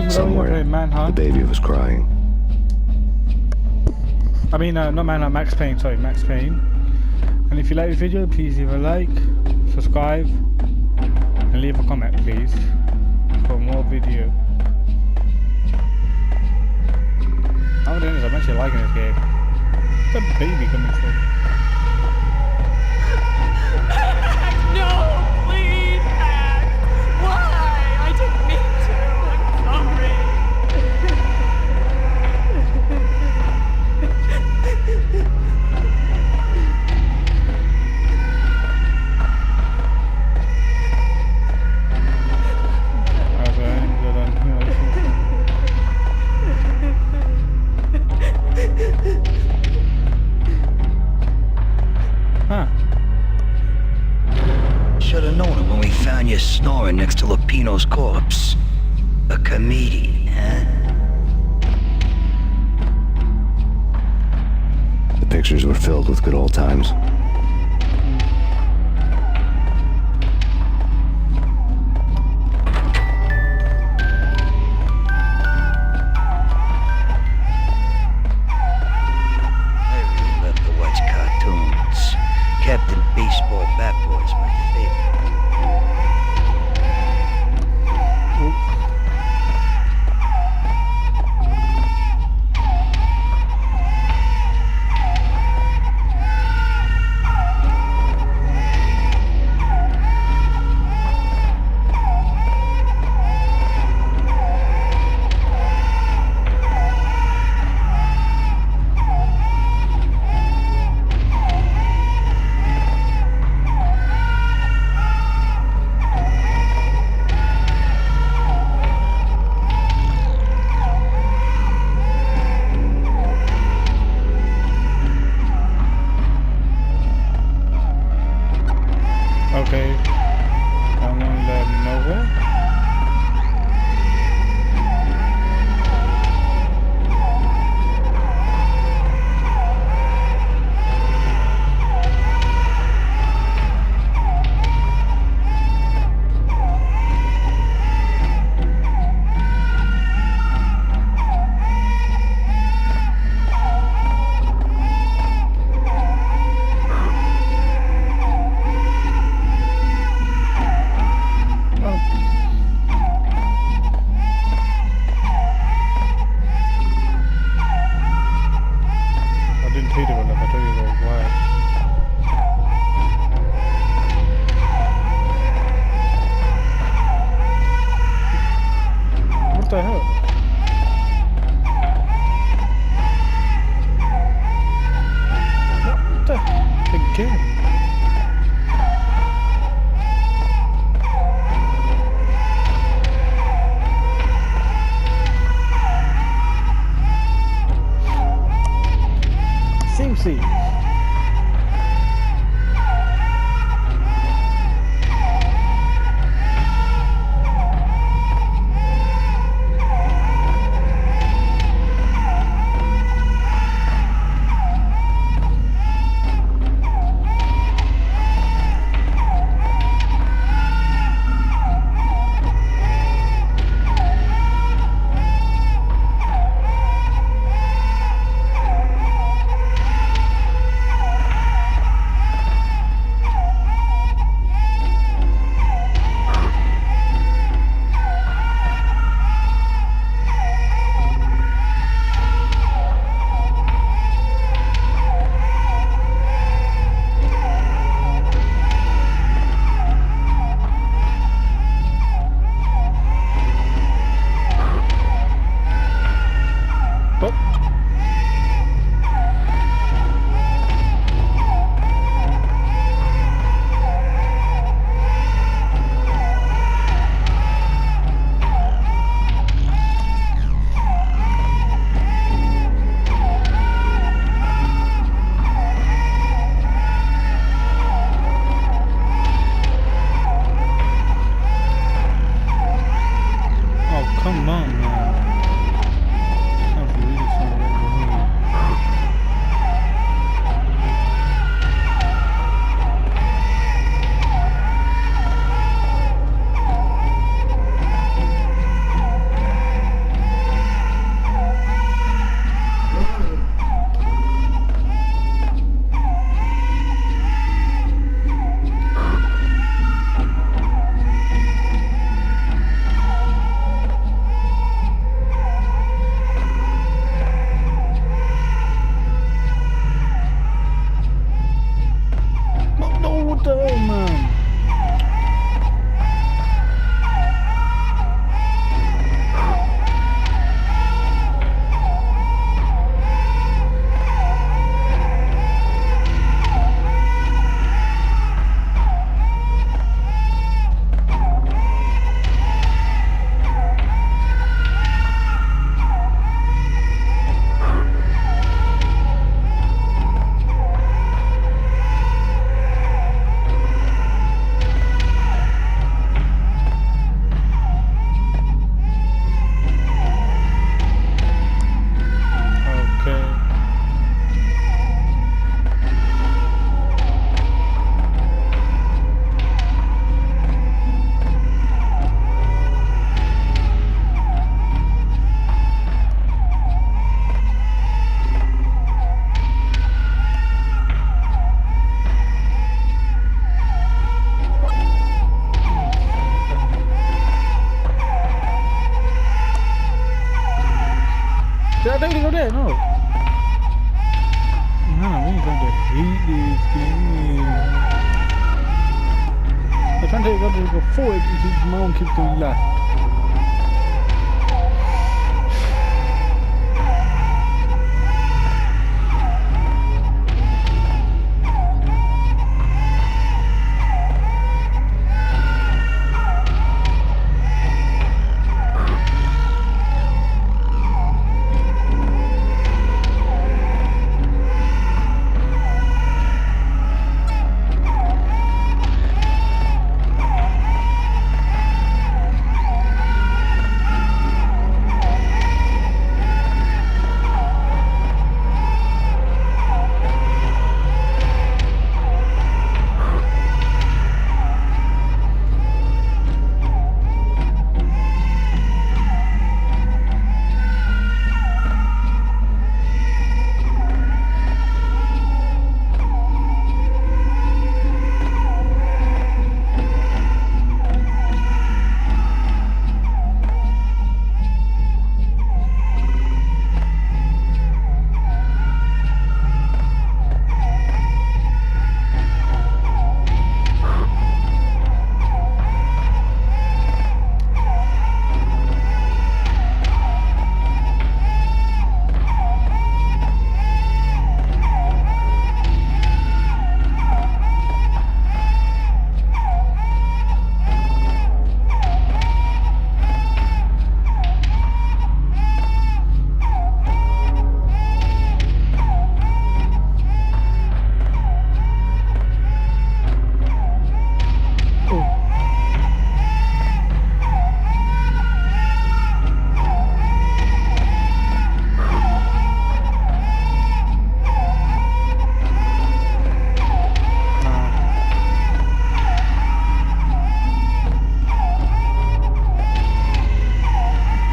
Somewhere, the baby was crying. I mean, not Manhunt, Max Payne, sorry, Max Payne. And if you like this video, please leave a like, subscribe, and leave a comment, please, for more video. I'm doing this, I'm actually liking this game. Where's the baby coming from? No, please, Max. Why? I didn't mean to. I'm sorry. Should have known it when we found you snoring next to Lupino's corpse. A comedian, huh? The pictures were filled with good old times. I remember to watch cartoons. Captain Baseball Bat Boy's my favorite. Okay, someone let me know where. What the hell? What the? Again? Same scene. Yeah, no. Man, I'm really trying to hate this game. I'm trying to go forward, his mom keeps going left.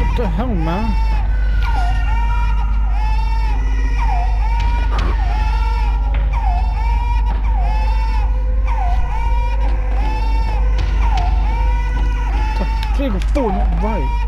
What the hell, man? Three or four, not right.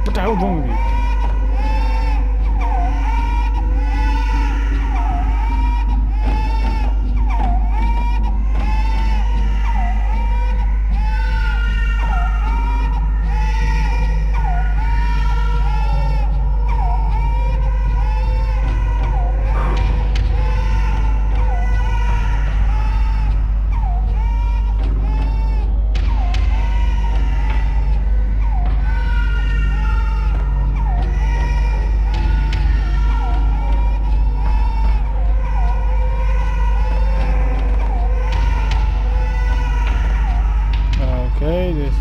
What the hell is wrong with you? Okay, this.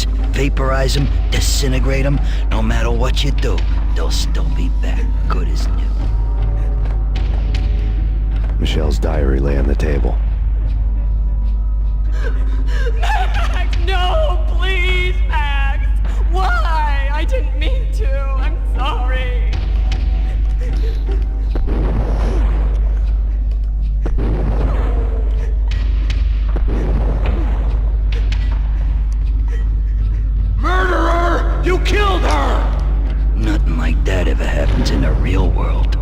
targets. Vaporize them, disintegrate them. No matter what you do, they'll still be back, good as new. Michelle's diary lay on the table. Max, no, please, Max. Why? I didn't mean to. I'm sorry. Murderer! You killed her! Nothing like that ever happens in the real world.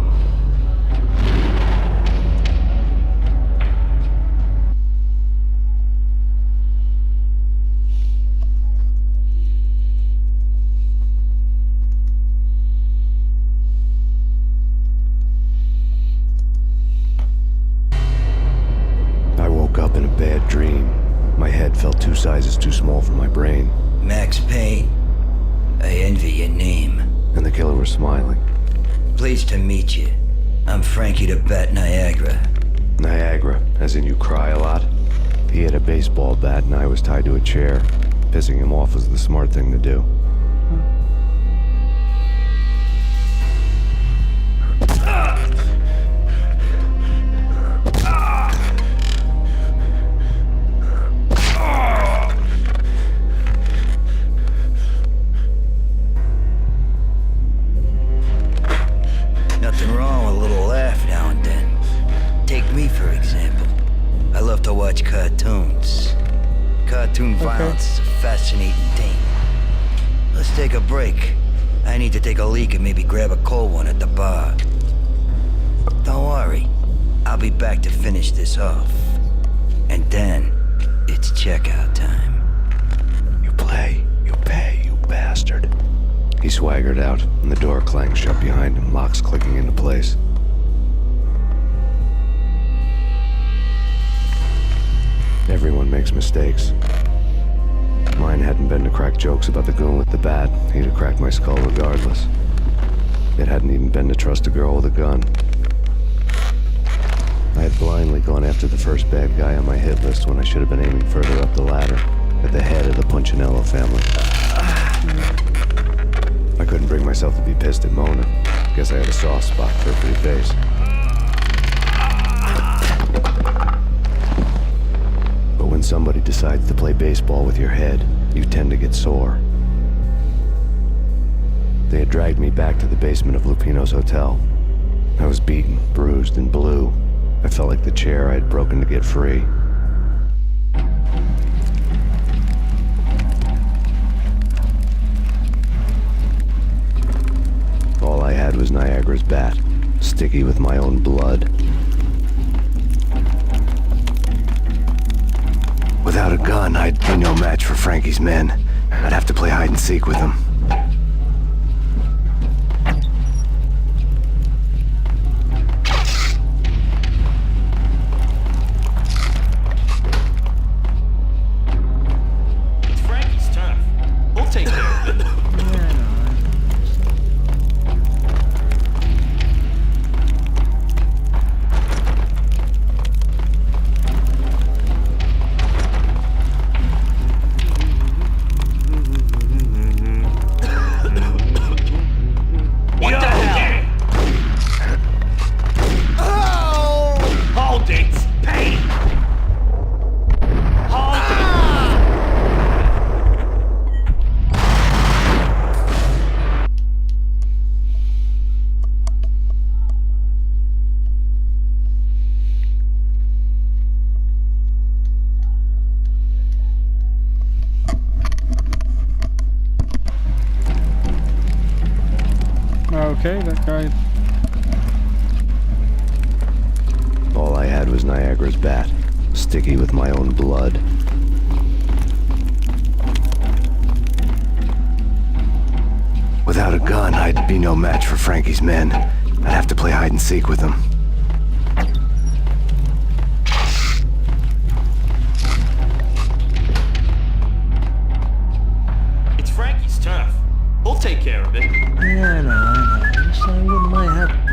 I woke up in a bad dream. My head felt 2 sizes too small for my brain, Max Payne, I envy your name. and the killer was smiling. Pleased to meet you. I'm Frankie the Bat Niagara. Niagara, as in you cry a lot. He had a baseball bat and I was tied to a chair. Pissing him off was the smart thing to do. Nothing wrong with a little laugh now and then. Take me, for example. I love to watch cartoons. Cartoon violence is a fascinating thing. Let's take a break. I need to take a leak and maybe grab a cold one at the bar. Don't worry. I'll be back to finish this off. And then, it's checkout time. You play, you pay, you bastard. He swaggered out, and the door clanged shut behind him, locks clicking into place. Everyone makes mistakes. Mine hadn't been to crack jokes about the goon with the bat. He'd have cracked my skull regardless. It hadn't even been to trust a girl with a gun. I had blindly gone after the first bad guy on my hit list when I should have been aiming further up the ladder, at the head of the Punchinello family. I couldn't bring myself to be pissed at Mona. Guess I had a soft spot for her pretty face. But when somebody decides to play baseball with your head, you tend to get sore. They had dragged me back to the basement of Lupino's hotel. I was beaten, bruised, and blue. I felt like the chair I had broken to get free. All I had was Niagara's bat, sticky with my own blood. Without a gun, I'd be no match for Frankie's men. I'd have to play hide and seek with them. It's Frankie's turn. We'll take care of it. What the hell? Hold it! Pain! Hold Okay, that guy. All I had was Niagara's bat, sticky with my own blood. Without a gun, I'd be no match for Frankie's men. I'd have to play hide and seek with them. It's Frankie's turf. We'll take care of it. Yeah, I know. Just I wouldn't mind having...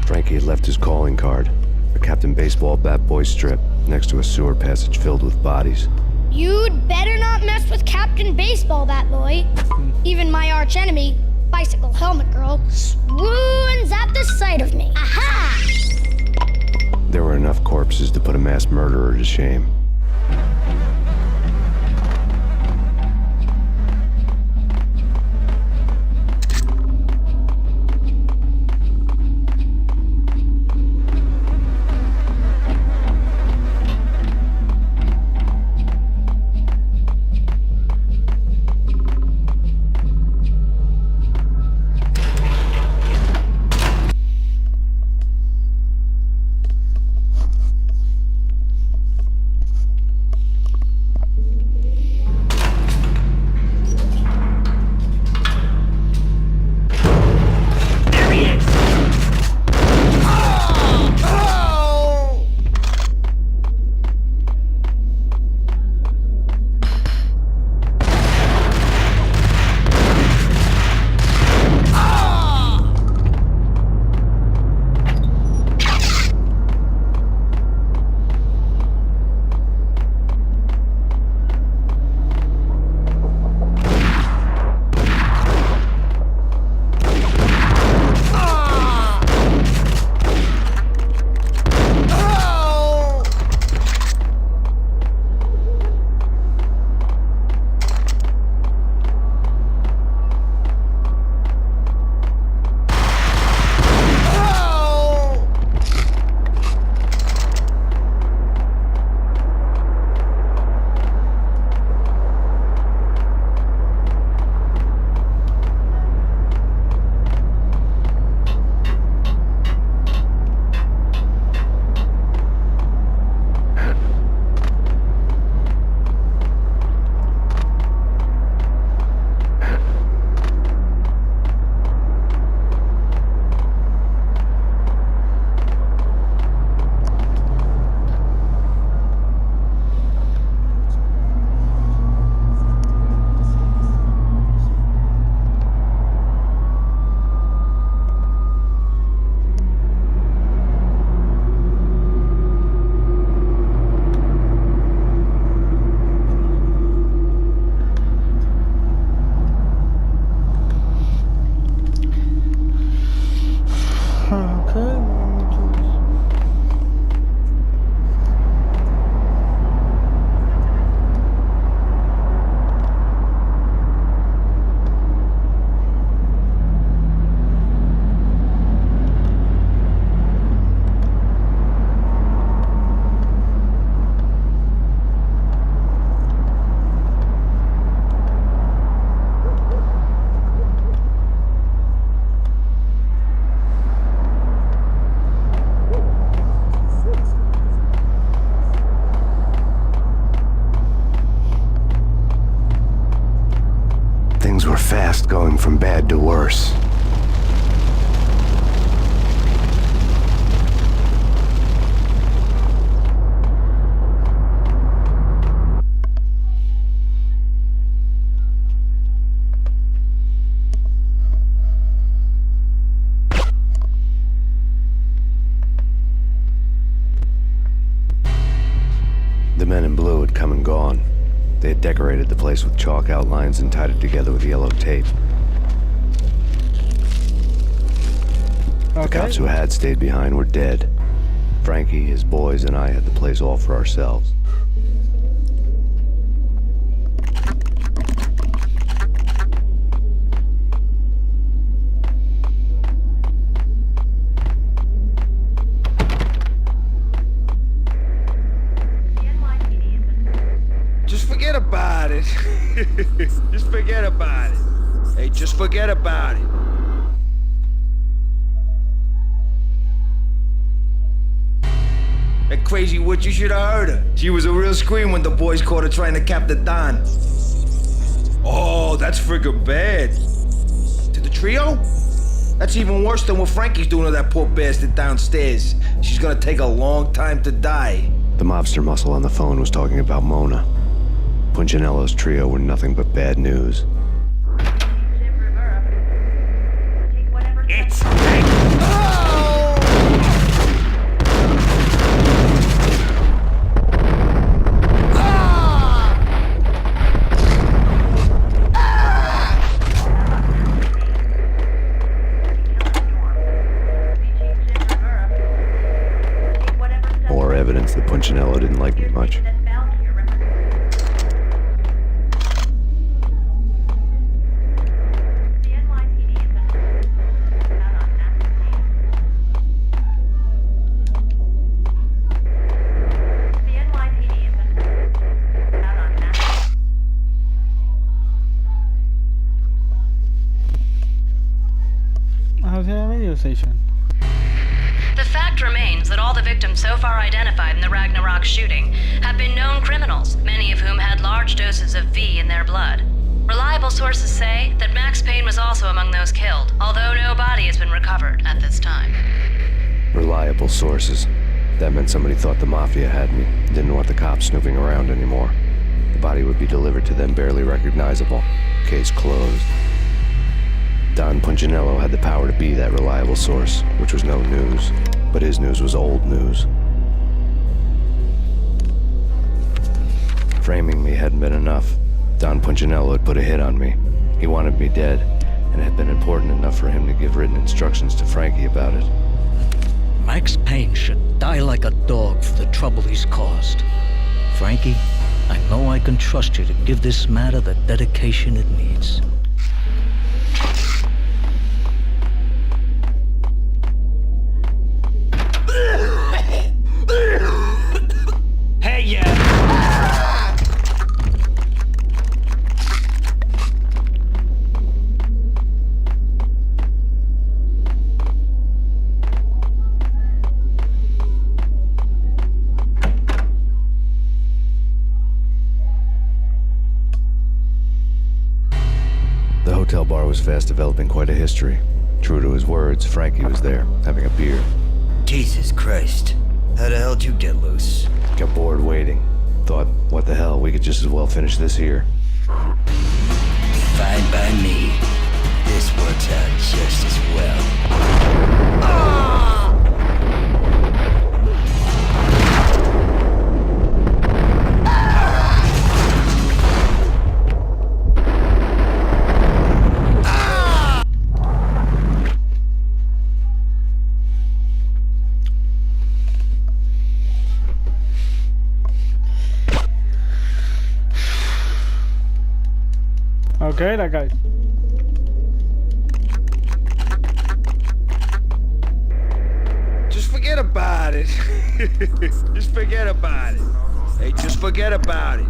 Frankie had left his calling card, a Captain Baseball bat boy strip, next to a sewer passage filled with bodies. You'd better not mess with Captain Baseball Bat Boy. Even my arch enemy, Bicycle Helmet Girl, swoons at the sight of me. Aha! There were enough corpses to put a mass murderer to shame. Things were fast going from bad to worse. The men in blue had come and gone. They had decorated the place with chalk outlines and tied it together with yellow tape. The cops who had stayed behind were dead. Frankie, his boys, and I had the place all for ourselves. Just forget about it. Just forget about it. Hey, just forget about it. That crazy witch, you should have heard her. She was a real scream when the boys caught her trying to cap the Don. Oh, that's friggin' bad. To the trio? That's even worse than what Frankie's doing to that poor bastard downstairs. She's gonna take a long time to die. The mobster muscle on the phone was talking about Mona. Punchinello's trio were nothing but bad news. It's much. How's the radio station? The fact remains that all the victims so far identified in the Ragnarok shooting have been known criminals, many of whom had large doses of V in their blood. Reliable sources say that Max Payne was also among those killed, although no body has been recovered at this time. Reliable sources. That meant somebody thought the Mafia had me, didn't want the cops snooping around anymore. The body would be delivered to them barely recognizable. Case closed. Don Punchinello had the power to be that reliable source, which was no news. But his news was old news. Framing me hadn't been enough. Don Punchinello had put a hit on me. He wanted me dead, and it had been important enough for him to give written instructions to Frankie about it. Max Payne should die like a dog for the trouble he's caused. Frankie, I know I can trust you to give this matter the dedication it needs. Hey, The hotel bar was fast developing quite a history. True to his words, Frankie was there, having a beer. Jesus Christ. How the hell did you get loose? Got bored waiting. Thought, what the hell, we could just as well finish this here. Fine by me. This works out just as well. Okay, that guy. Just forget about it. Just forget about it. Hey, just forget about it.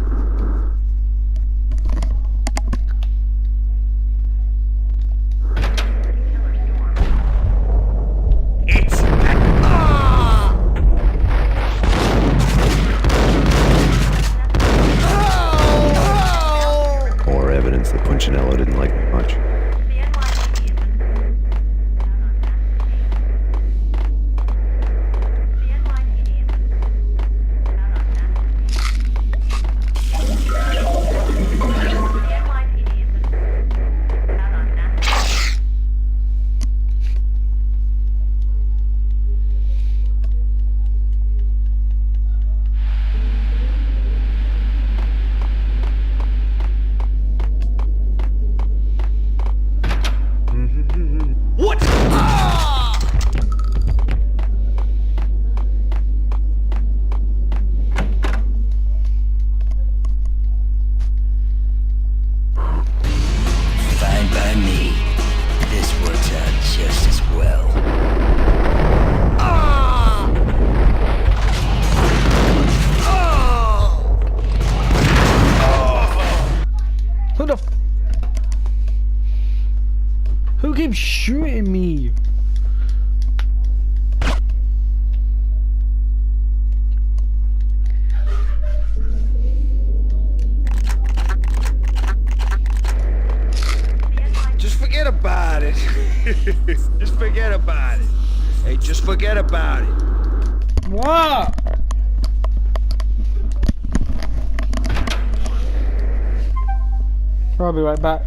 It's... More evidence that Punchinello didn't like me much. What? Fine by me. This works out just as well. Who the who keeps shooting me? Just forget about it. Just forget about it. Hey, just forget about it. What? I'll be right back.